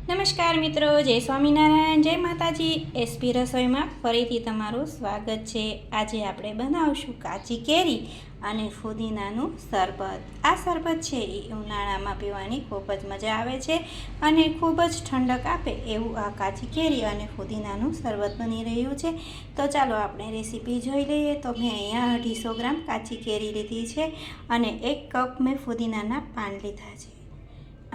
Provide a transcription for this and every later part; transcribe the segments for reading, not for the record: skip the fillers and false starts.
નમસ્કાર મિત્રો, જય સ્વામિનારાયણ, જય માતાજી। એસપી રસોઈમાં ફરીથી તમારું સ્વાગત છે। આજે આપણે બનાવશું કાચી કેરી અને ફુદીનાનું શરબત। આ શરબત છે એ ઉનાળામાં પીવાની ખૂબ જ મજા આવે છે અને ખૂબ જ ઠંડક આપે એવું આ કાચી કેરી અને ફુદીનાનું શરબત બની રહ્યું છે। તો ચાલો આપણે રેસીપી જોઈ લઈએ। તો મેં અહીંયા 250 ગ્રામ કાચી કેરી લીધી છે અને 1 કપ મેં ફુદીનાના પાન લીધા છે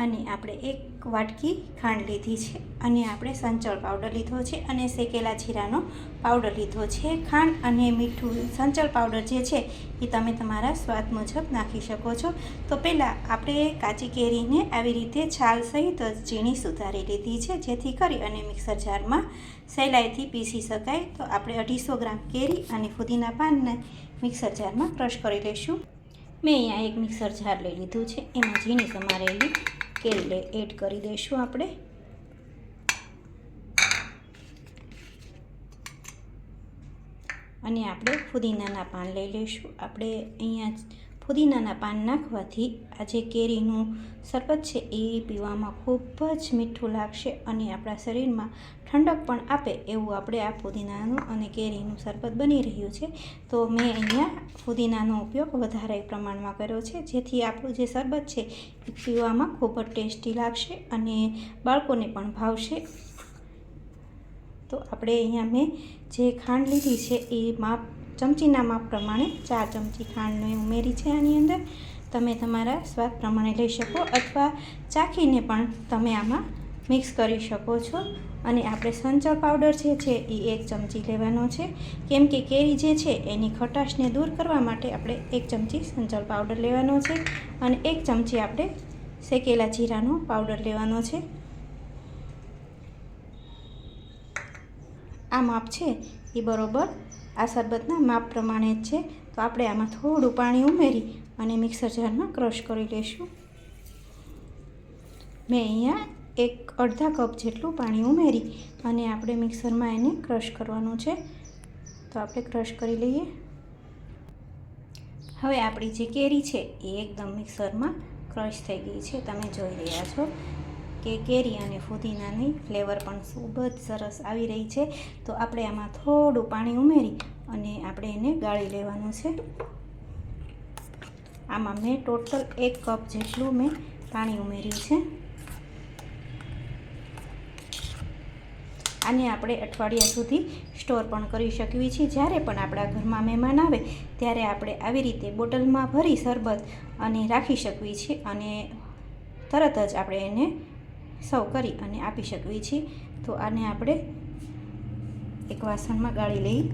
અને આપણે 1 વાટકી ખાંડ લીધી છે અને આપણે સંચળ પાવડર લીધો છે અને શેકેલા જીરાનો પાવડર લીધો છે। ખાંડ અને મીઠું, સંચળ પાવડર જે છે એ તમે તમારા સ્વાદ મુજબ નાખી શકો છો। તો પહેલાં આપણે કાચી કેરીને આવી રીતે છાલ સહિત જ ઝીણી સુધારી લીધી છે, જેથી કરી અને મિક્સર જારમાં સહેલાઈથી પીસી શકાય। તો આપણે 250 ગ્રામ કેરી અને ફુદીના પાનને મિક્સર જારમાં ક્રશ કરી લઈશું। મેં અહીંયા એક મિક્સર જાર લઈ લીધું છે, એમાં ઝીણી સમારેલી કેરી એડ કરી દઈશું આપણે અને આપણે ફુદીનાના પાન લઈ લઈશું। આપણે અહીંયા ફુદીનાના પાન નાખવાથી આ જે કેરીનું શરબત છે એ પીવામાં ખૂબ જ મીઠું લાગશે અને આપણા શરીરમાં ઠંડક પણ આપે એવું આપણે આ ફુદીનાનું અને કેરીનું શરબત બની રહ્યું છે। તો મેં અહીંયા ફુદીનાનો ઉપયોગ વધારે પ્રમાણમાં કર્યો છે, જેથી આપણું જે શરબત છે એ પીવામાં ખૂબ જ ટેસ્ટી લાગશે અને બાળકોને પણ ભાવશે। તો આપણે અહીંયા મેં જે ખાંડ લીધી છે એ ચમચીના માપ પ્રમાણે 4 ચમચી ખાંડને ઉમેરી છે આની અંદર। તમે તમારા સ્વાદ પ્રમાણે લઈ શકો અથવા ચાખીને પણ તમે આમાં મિક્સ કરી શકો છો। અને આપણે સંચળ પાવડર જે છે એ 1 ચમચી લેવાનો છે, કેમ કે કેરી જે છે એની ખટાશને દૂર કરવા માટે આપણે 1 ચમચી સંચળ પાવડર લેવાનો છે અને 1 ચમચી આપણે શેકેલા જીરાનો પાવડર લેવાનો છે। આ માપ છે એ બરોબર આ શરબતના માપ પ્રમાણે જ છે। તો આપણે આમાં થોડું પાણી ઉમેરી અને મિક્સર જારમાં ક્રશ કરી લઈશું। મેં અહીંયા અડધા કપ જેટલું પાણી ઉમેરી અને આપણે મિક્સરમાં એને ક્રશ કરવાનું છે। તો આપણે ક્રશ કરી લઈએ। હવે આપણી જે કેરી છે એ એકદમ મિક્સરમાં ક્રશ થઈ ગઈ છે। તમે જોઈ રહ્યા છો કે કેરી અને ફુદીનાની ફ્લેવર પણ ખૂબ જ સરસ આવી રહી છે। તો આપણે આમાં થોડું પાણી ઉમેરી અને આપણે એને ગાળી લેવાનું છે। આમાં મેં ટોટલ 1 કપ જેટલું મેં પાણી ઉમેર્યું છે। આને આપણે અઠવાડિયા સુધી સ્ટોર પણ કરી શકીએ છીએ। જ્યારે પણ આપણા ઘરમાં મહેમાન આવે ત્યારે આપણે આવી રીતે બોટલમાં ભરી શરબત અને રાખી શકીએ છીએ અને તરત જ આપણે એને સર્વ કરી અને આપી શકીએ છીએ। તો આને આપણે એક વાસણમાં ગાળી લઈએ।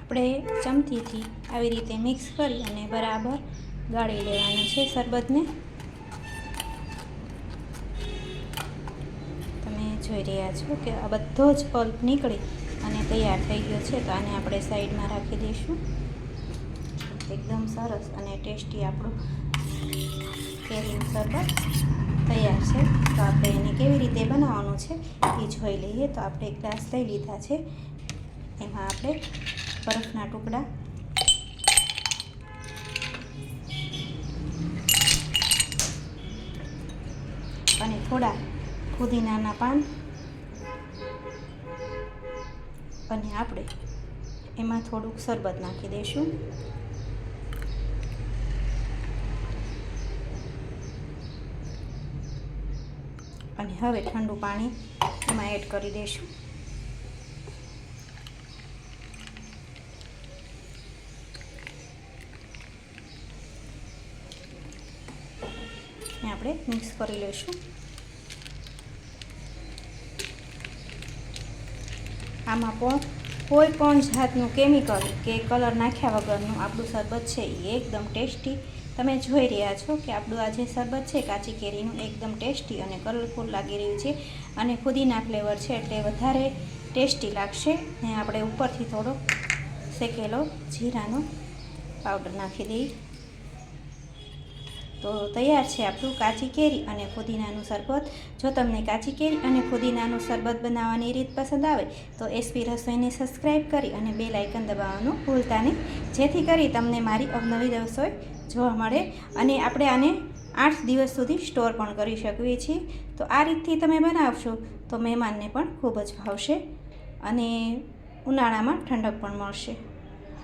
આપણે ચમચીથી આવી રીતે મિક્સ કરી અને બરાબર ગાળી લેવાનું છે શરબતને। તમે જોઈ રહ્યા છો કે આ બધો જ પલ્પ નીકળી અને તૈયાર થઈ ગયો છે। તો આને આપણે સાઈડમાં રાખી દઈશું। એકદમ સરસ અને ટેસ્ટી આપણું કેરીનું શરબત તૈયાર છે। તો આપણે એને કેવી રીતે બનાવવાનું છે એ જોઈ લઈએ। તો આપણે એક ગ્લાસ લઈ લીધા છે, એમાં આપણે બરફના ટુકડા અને થોડા ફુદીનાના પાન અને આપણે એમાં થોડુંક શરબત નાખી દઈશું। અને હવે ઠંડુ પાણી એમાં એડ કરી દઈશું। આપણે મિક્સ કરી લઈશું। આમાં પણ કોઈ પણ જાતનું કેમિકલ કે કલર નાખ્યા વગરનું આપણું શરબત છે એ એકદમ ટેસ્ટી। તમે જોઈ રહ્યા છો કે આપણું આ જે શરબત છે કાચી કેરીનું એકદમ ટેસ્ટી અને કલરફુલ લાગી રહ્યું છે અને ફુદીના ફ્લેવર છે એટલે વધારે ટેસ્ટી લાગશે। ને આપણે ઉપરથી થોડો શેકેલો જીરાનો પાવડર નાખી દઈએ। તો તૈયાર છે આપણું કાચી કેરી અને ફુદીનાનું શરબત. જો તમને કાચી કેરી અને ફુદીનાનું શરબત બનાવવાની રીત પસંદ આવે તો એસપી રસોઈને સબસ્ક્રાઈબ કરી અને બેલ આઇકન દબાવવાનું ભૂલતા નહીં, જેથી કરી તમને મારી અવનવી રસોઈ જોવા મળે. અને આપણે આને 8 દિવસ સુધી સ્ટોર પણ કરી શકીએ છીએ. તો આ રીતથી તમે બનાવશો તો મહેમાનને પણ ખૂબ જ ભાવશે અને ઉનાળામાં ઠંડક પણ મળશે.